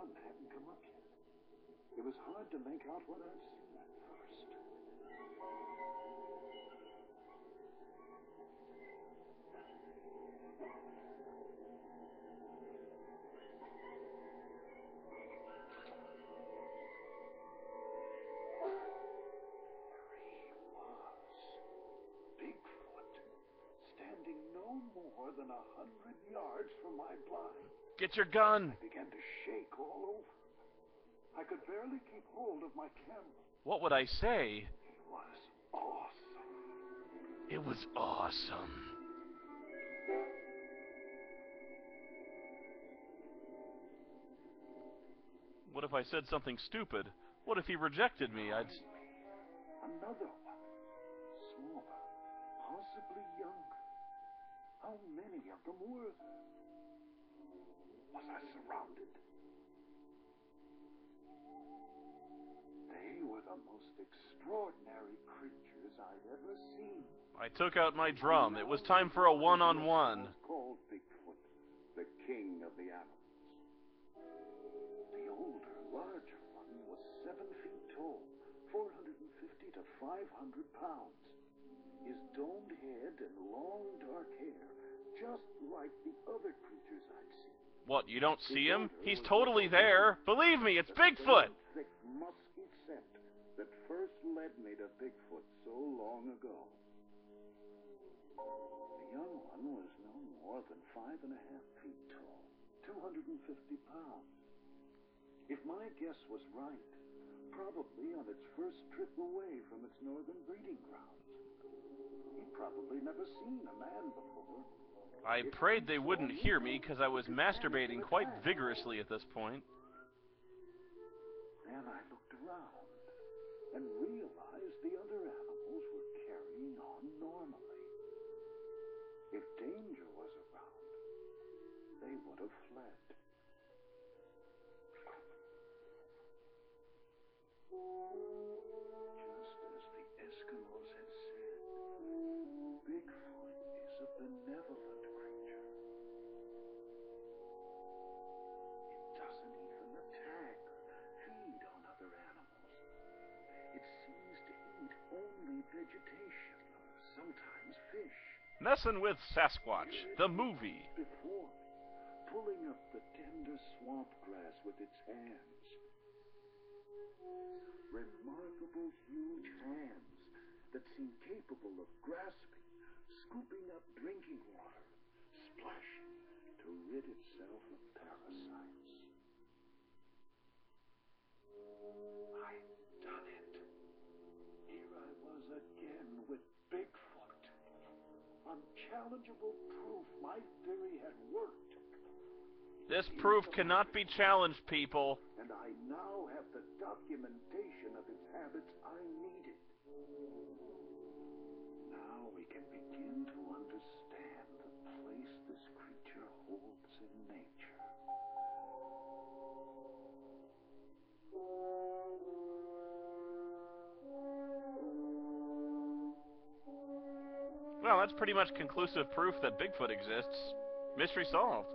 sun hadn't come up yet. It was hard to make out what I'd seen at first. More than 100 yards from my blind. Get your gun! I began to shake all over. I could barely keep hold of my camera. What would I say? It was awesome. It was awesome. What if I said something stupid? What if he rejected me? I'd... Another one. Smaller. Possibly younger. How many of them were there? Was I surrounded? They were the most extraordinary creatures I'd ever seen. I took out my drum. It was time for a one-on-one. Called Bigfoot, the king of the animals. The older, larger one was 7 feet tall, 450 to 500 pounds. His domed head and long dark hair, just like the other creatures I'd seen. What, you don't see him? He's totally there. Believe me, it's Bigfoot! Thick, musky scent that first led me to Bigfoot so long ago. The young one was no more than 5.5 feet tall, 250 pounds. If my guess was right, probably on its first trip away from its northern breeding grounds. He'd probably never seen a man before. I prayed they wouldn't hear me because I was masturbating quite vigorously at this point. Then I looked around and realized the other animals were carrying on normally. If danger was around, they would have fled. Just as the Eskimos had said, Bigfoot is a benevolent creature. It doesn't even attack or feed on other animals. It seems to eat only vegetation or sometimes fish. Messin' with Sasquatch, the movie. Before, pulling up the tender swamp grass with its hands. Remarkable huge hands that seem capable of grasping, scooping up drinking water, splashing to rid itself of parasites. I'd done it. Here I was again with Bigfoot. Unchallengeable proof my theory had worked. This proof cannot be challenged, people. And I now have the documentation of its habits I needed. Now we can begin to understand the place this creature holds in nature. Well, that's pretty much conclusive proof that Bigfoot exists. Mystery solved.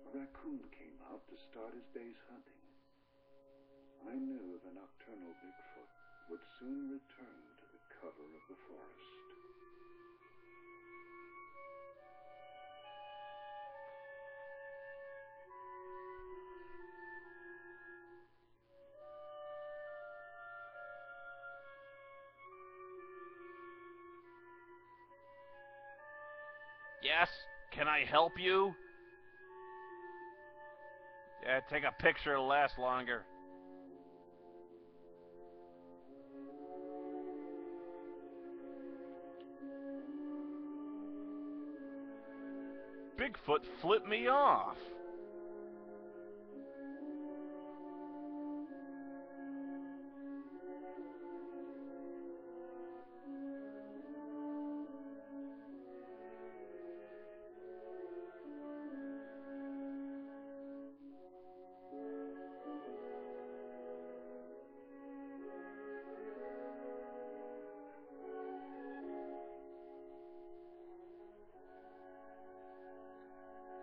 A raccoon came out to start his day's hunting. I knew the nocturnal Bigfoot would soon return to the cover of the forest. Yes? Can I help you? Yeah, take a picture, it'll last longer. Bigfoot flipped me off.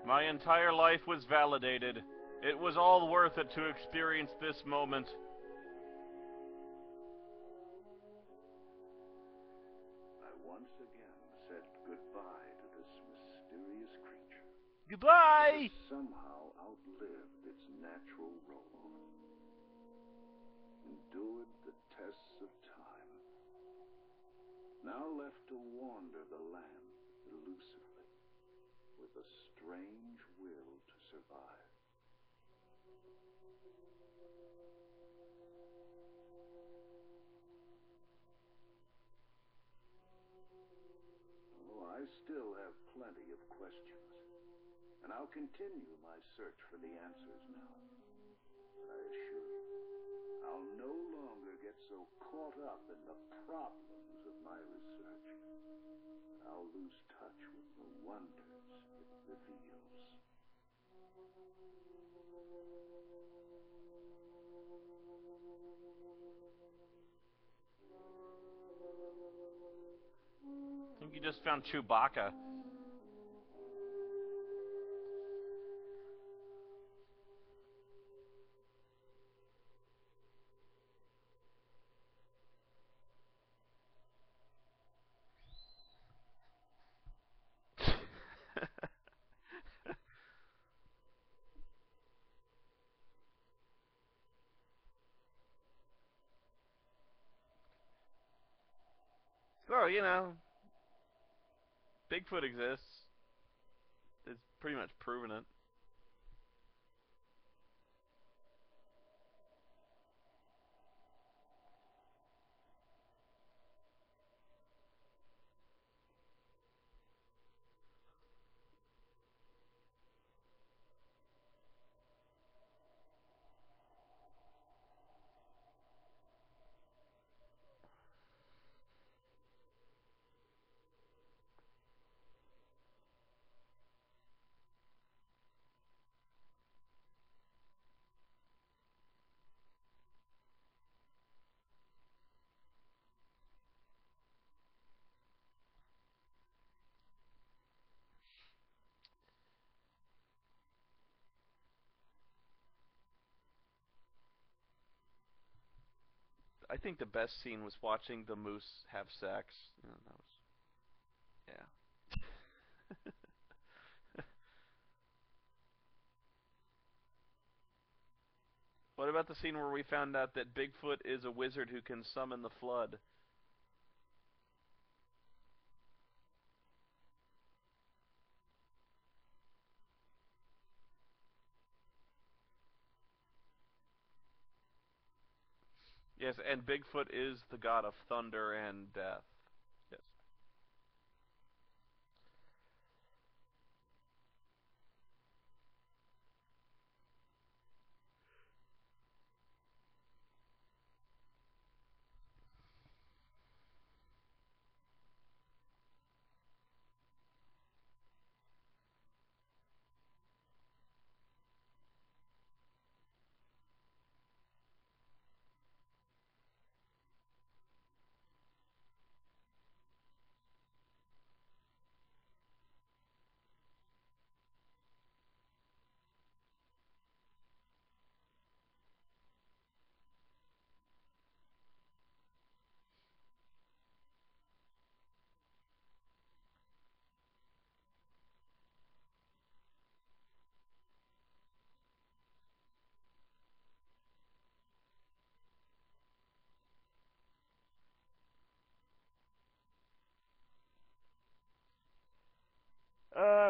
My entire life was validated. It was all worth it to experience this moment. I once again said goodbye to this mysterious creature. Goodbye! It has somehow outlived its natural role. Endured the tests of time. Now left to wander the land elusively, with a strange will to survive. Oh, I still have plenty of questions, and I'll continue my search for the answers now. But I assure you, I'll no longer get so caught up in the problems of my research. I'll lose touch with the wonders it reveals. I think you just found Chewbacca. So, you know, Bigfoot exists. It's pretty much proven it. I think the best scene was watching the moose have sex. You know, that was, yeah. What about the scene where we found out that Bigfoot is a wizard who can summon the flood? Yes, and Bigfoot is the god of thunder and death. Yes.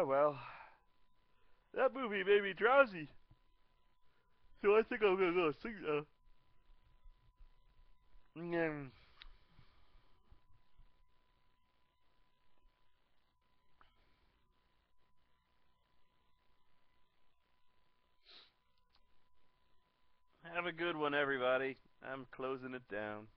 Well, that movie made me drowsy. So I think I'm gonna go sleep now. Have a good one, everybody. I'm closing it down.